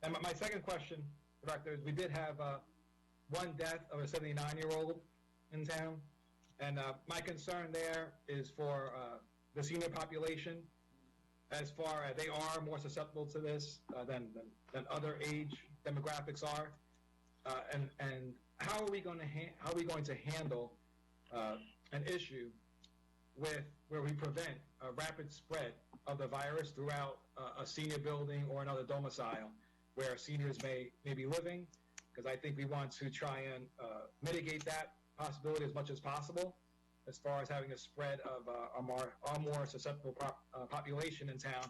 And my second question, Director, is we did have one death of a 79-year-old in town. And my concern there is for the senior population, as far as they are more susceptible to this than other age demographics are. And how are we going to handle an issue where we prevent a rapid spread of the virus throughout a senior building or another domicile where seniors may be living? Because I think we want to try and mitigate that possibility as much as possible, as far as having a spread of a more susceptible population in town.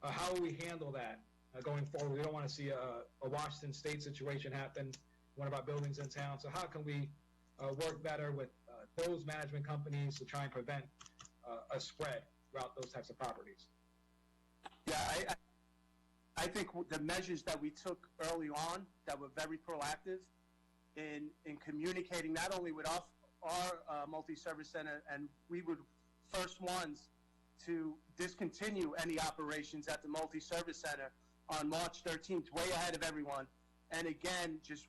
How will we handle that going forward? We don't want to see a Washington State situation happen in one of our buildings in town. So how can we work better with those management companies to try and prevent a spread throughout those types of properties? Yeah, I think the measures that we took early on that were very proactive in communicating not only with our multi-service center, and we were first ones to discontinue any operations at the multi-service center on March 13th, way ahead of everyone. And again, just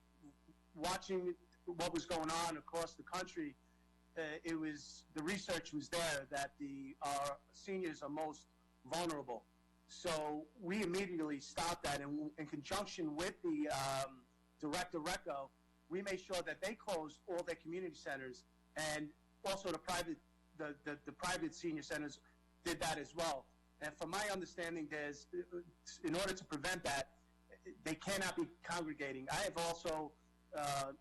watching what was going on across the country, the research was there that our seniors are most vulnerable. So we immediately stopped that, and in conjunction with the Director Recco, we made sure that they closed all their community centers, and also the private senior centers did that as well. And from my understanding, in order to prevent that, they cannot be congregating. I have also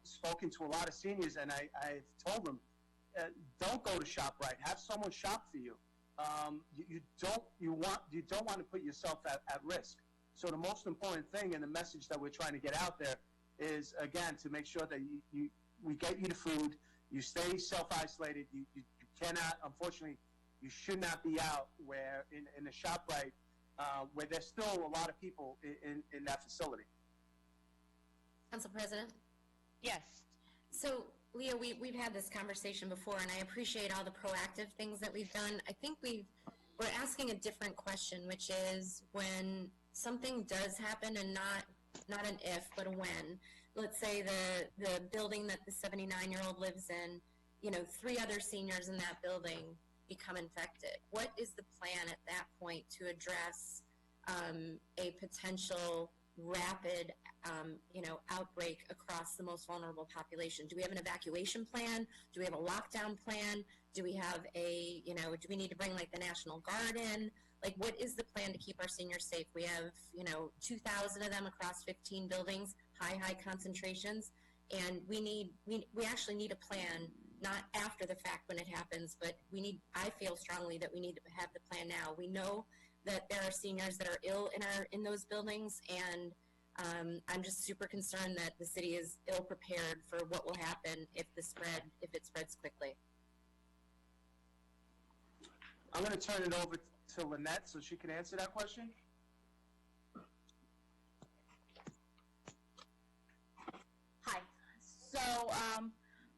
spoken to a lot of seniors, and I've told them, don't go to ShopRite. Have someone shop for you. You don't want to put yourself at risk. So the most important thing, and the message that we're trying to get out there, is again to make sure that we get you the food. You stay self-isolated. You cannot, unfortunately, you should not be out where in the ShopRite where there's still a lot of people in that facility. Council President? Yes. So, Leo, we've had this conversation before, and I appreciate all the proactive things that we've done. I think we're asking a different question, which is when something does happen, and not an if, but a when. Let's say the building that the 79-year-old lives in, 3 other seniors in that building become infected. What is the plan at that point to address a potential rapid, outbreak across the most vulnerable population? Do we have an evacuation plan? Do we have a lockdown plan? Do we have do we need to bring like the National Guard in? Like, what is the plan to keep our seniors safe? We have, 2,000 of them across 15 buildings, high concentrations, and we actually need a plan, not after the fact when it happens, but I feel strongly that we need to have the plan now. We know that there are seniors that are ill in those buildings, and I'm just super concerned that the city is ill prepared for what will happen if it spreads quickly. I'm going to turn it over to Lynette so she can answer that question. Hi. So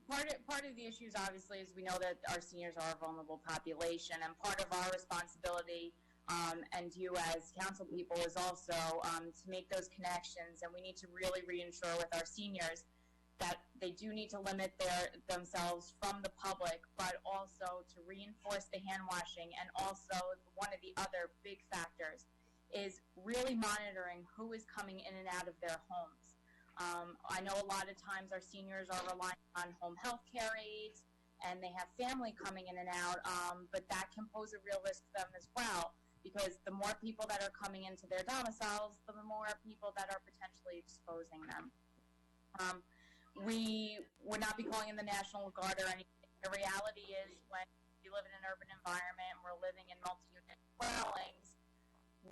part of the issues, obviously, is we know that our seniors are a vulnerable population, and part of our responsibility and you as council people is also to make those connections, and we need to really reinsure with our seniors that they do need to limit themselves from the public, but also to reinforce the hand washing. And also, one of the other big factors is really monitoring who is coming in and out of their homes. I know a lot of times our seniors are relying on home health care aides, and they have family coming in and out, but that can pose a real risk to them as well, because the more people that are coming into their domiciles, the more people that are potentially exposing them. We would not be calling in the National Guard or anything. The reality is, when we live in an urban environment and we're living in multi-unit dwellings,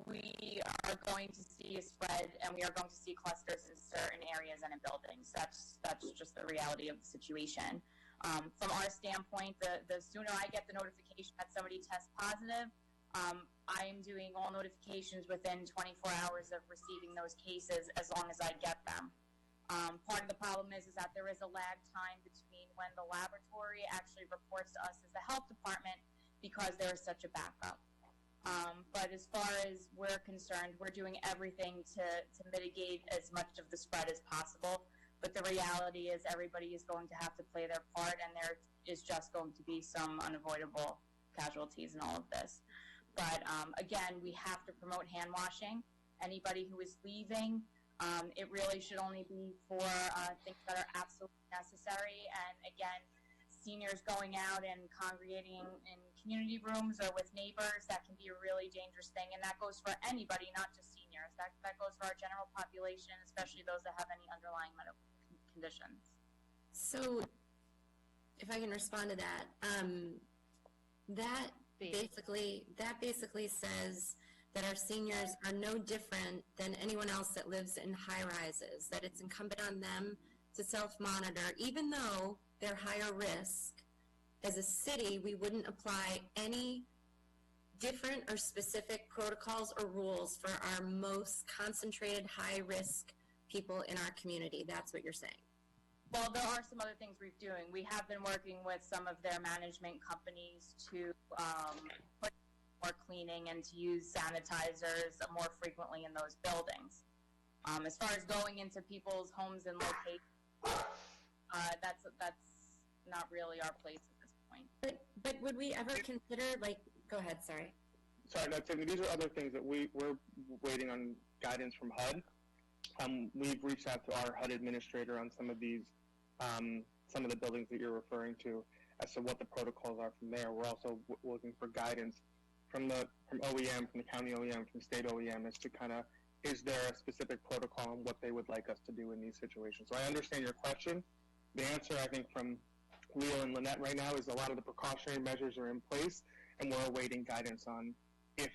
we are going to see a spread, and we are going to see clusters in certain areas and in buildings. That's just the reality of the situation. From our standpoint, the sooner I get the notification that somebody tests positive, I am doing all notifications within 24 hours of receiving those cases, as long as I get them. Part of the problem is that there is a lag time between when the laboratory actually reports to us as the health department, because there is such a backup. But as far as we're concerned, we're doing everything to mitigate as much of the spread as possible. But the reality is everybody is going to have to play their part, and there is just going to be some unavoidable casualties in all of this. But again, we have to promote hand washing. Anybody who is leaving, it really should only be for things that are absolutely necessary. And again, seniors going out and congregating in community rooms or with neighbors, that can be a really dangerous thing. And that goes for anybody, not just seniors. That goes for our general population, especially those that have any underlying medical conditions. So, if I can respond to that, that basically says that our seniors are no different than anyone else that lives in high rises, that it's incumbent on them to self-monitor, even though they're higher risk. As a city, we wouldn't apply any different or specific protocols or rules for our most concentrated high-risk people in our community. That's what you're saying. Well, there are some other things we're doing. We have been working with some of their management companies to put more cleaning and to use sanitizers more frequently in those buildings. As far as going into people's homes and locations, that's not really our place at this point. But would we ever consider, like, go ahead, sorry. Sorry, no, Tiffany, these are other things that we're waiting on guidance from HUD. We've reached out to our HUD administrator on some of these, some of the buildings that you're referring to as to what the protocols are from there. We're also looking for guidance from OEM, from the county OEM, from state OEM as to kind of, is there a specific protocol and what they would like us to do in these situations? So I understand your question. The answer, I think, from Leo and Lynette right now is a lot of the precautionary measures are in place, and we're awaiting guidance on if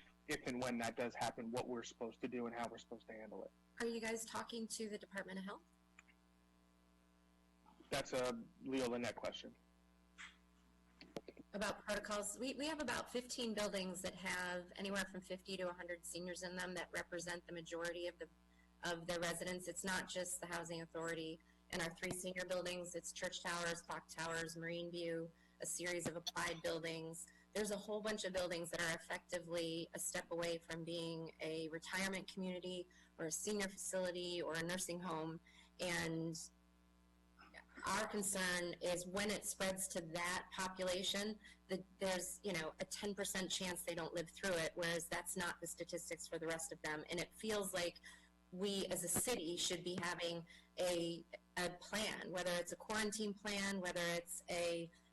and when that does happen, what we're supposed to do and how we're supposed to handle it. Are you guys talking to the Department of Health? That's a Leo Lynette question. About protocols? We have about 15 buildings that have anywhere from 50 to 100 seniors in them that represent the majority of the residents. It's not just the Housing Authority and our 3 senior buildings. It's Church Towers, Clock Towers, Marine View, a series of applied buildings. There's a whole bunch of buildings that are effectively a step away from being a retirement community or a senior facility or a nursing home. And our concern is when it spreads to that population, that there's, a 10% chance they don't live through it, whereas that's not the statistics for the rest of them. And it feels like we as a city should be having a plan, whether it's a quarantine plan, whether it's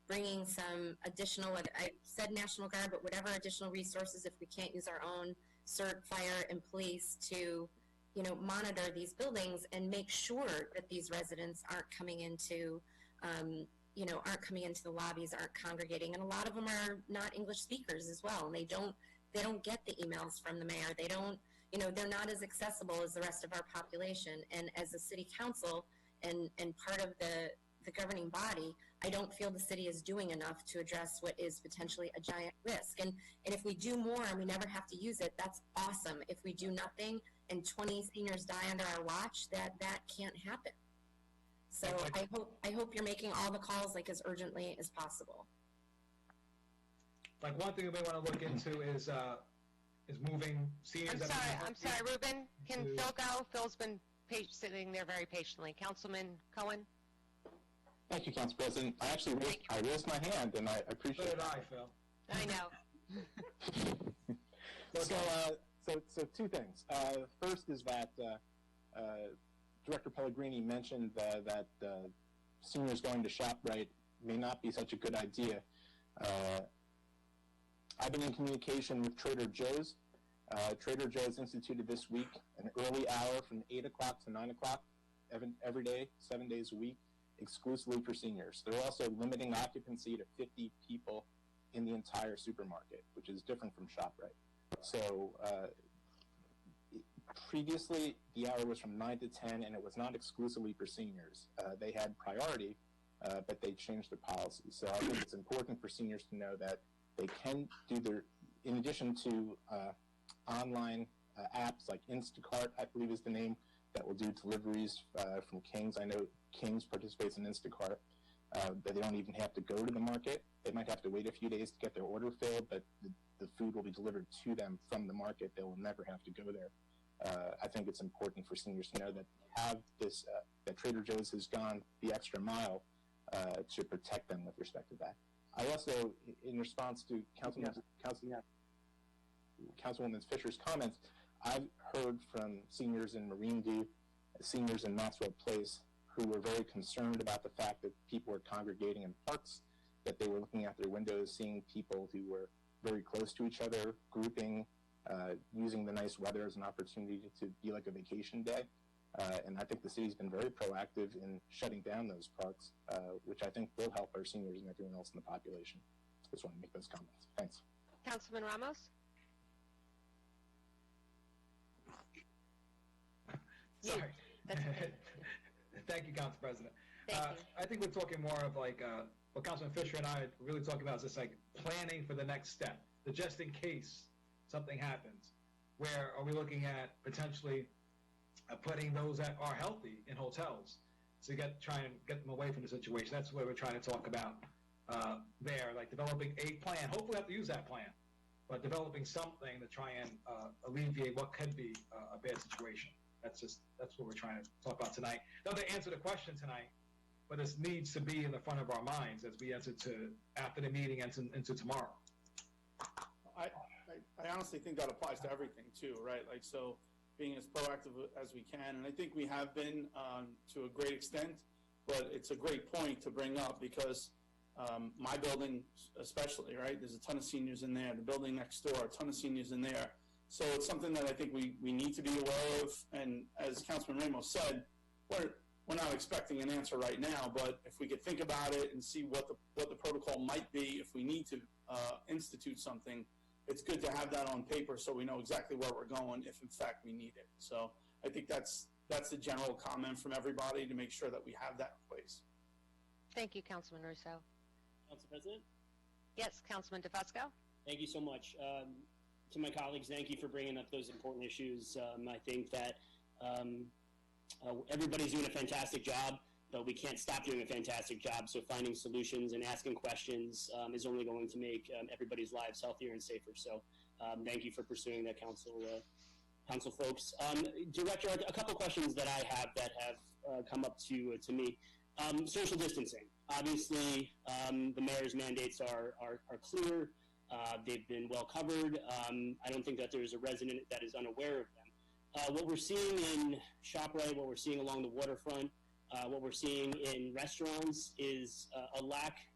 bringing some additional, like I said National Guard, but whatever additional resources, if we can't use our own CERT, fire, and police to, monitor these buildings and make sure that these residents aren't coming into, aren't coming into the lobbies, aren't congregating. And a lot of them are not English speakers as well. And they don't get the emails from the mayor. They don't, they're not as accessible as the rest of our population. And as a city council and part of the governing body, I don't feel the city is doing enough to address what is potentially a giant risk. And if we do more and we never have to use it, that's awesome. If we do nothing and 20 seniors die under our watch, that can't happen. So I hope you're making all the calls like as urgently as possible. Like one thing we want to look into is moving seniors. I'm sorry, Ruben. Can Phil go? Phil's been sitting there very patiently. Councilman Cohen? Thank you, Council President. I actually raised my hand, and I appreciate it. So did I, Phil. I know. So 2 things. First is that Director Pellegrini mentioned that seniors going to ShopRite may not be such a good idea. I've been in communication with Trader Joe's. Trader Joe's instituted this week an early hour from 8 o'clock to 9 o'clock every day, 7 days a week, exclusively for seniors. They're also limiting occupancy to 50 people in the entire supermarket, which is different from ShopRite. So previously, the hour was from 9 to 10, and it was not exclusively for seniors. They had priority, but they changed their policy. So I think it's important for seniors to know that they can do in addition to online apps like Instacart, I believe is the name, that will do deliveries from King's. I know King's participates in Instacart, that they don't even have to go to the market. They might have to wait a few days to get their order filled, but the food will be delivered to them from the market. They will never have to go there. I think it's important for seniors to know that that Trader Joe's has gone the extra mile to protect them with respect to that. I also, in response to Councilwoman Fisher's comments, I've heard from seniors in Marine View, seniors in Maxwell Place, who were very concerned about the fact that people were congregating in parks, that they were looking out their windows, seeing people who were very close to each other, grouping, using the nice weather as an opportunity to be like a vacation day. And I think the city's been very proactive in shutting down those parks, which I think will help our seniors and everyone else in the population. Just want to make those comments. Thanks. Councilman Ramos? Sorry. That's okay. Thank you, Council President. Thank you. I think we're talking more of like what Councilman Fisher and I are really talking about is just like planning for the next step, the just in case something happens. Where are we looking at potentially putting those that are healthy in hotels to try and get them away from the situation? That's what we're trying to talk about there, like developing a plan. Hopefully, we have to use that plan, but developing something to try and alleviate what could be a bad situation. That's what we're trying to talk about tonight. Not to answer the question tonight, but this needs to be in the front of our minds as we enter to after the meeting and into tomorrow. I honestly think that applies to everything too, right? Like, so being as proactive as we can, and I think we have been to a great extent, but it's a great point to bring up because my building especially, right, there's a ton of seniors in there, the building next door, a ton of seniors in there. So it's something that I think we need to be aware of, and as Councilman Ramos said, we're not expecting an answer right now, but if we could think about it and see what the protocol might be if we need to institute something, it's good to have that on paper so we know exactly where we're going if in fact we need it. So I think that's the general comment from everybody to make sure that we have that in place. Thank you, Councilman Russo. Council President? Yes, Councilman DeFusco? Thank you so much. To my colleagues, thank you for bringing up those important issues. I think that everybody's doing a fantastic job, but we can't stop doing a fantastic job. So finding solutions and asking questions is only going to make everybody's lives healthier and safer. So thank you for pursuing that, council folks. Director, a couple questions that I have that have come up to me. Social distancing. Obviously, the mayor's mandates are clear. They've been well covered. I don't think that there's a resident that is unaware of them. What we're seeing in ShopRite, what we're seeing along the waterfront, what we're seeing in restaurants is a lack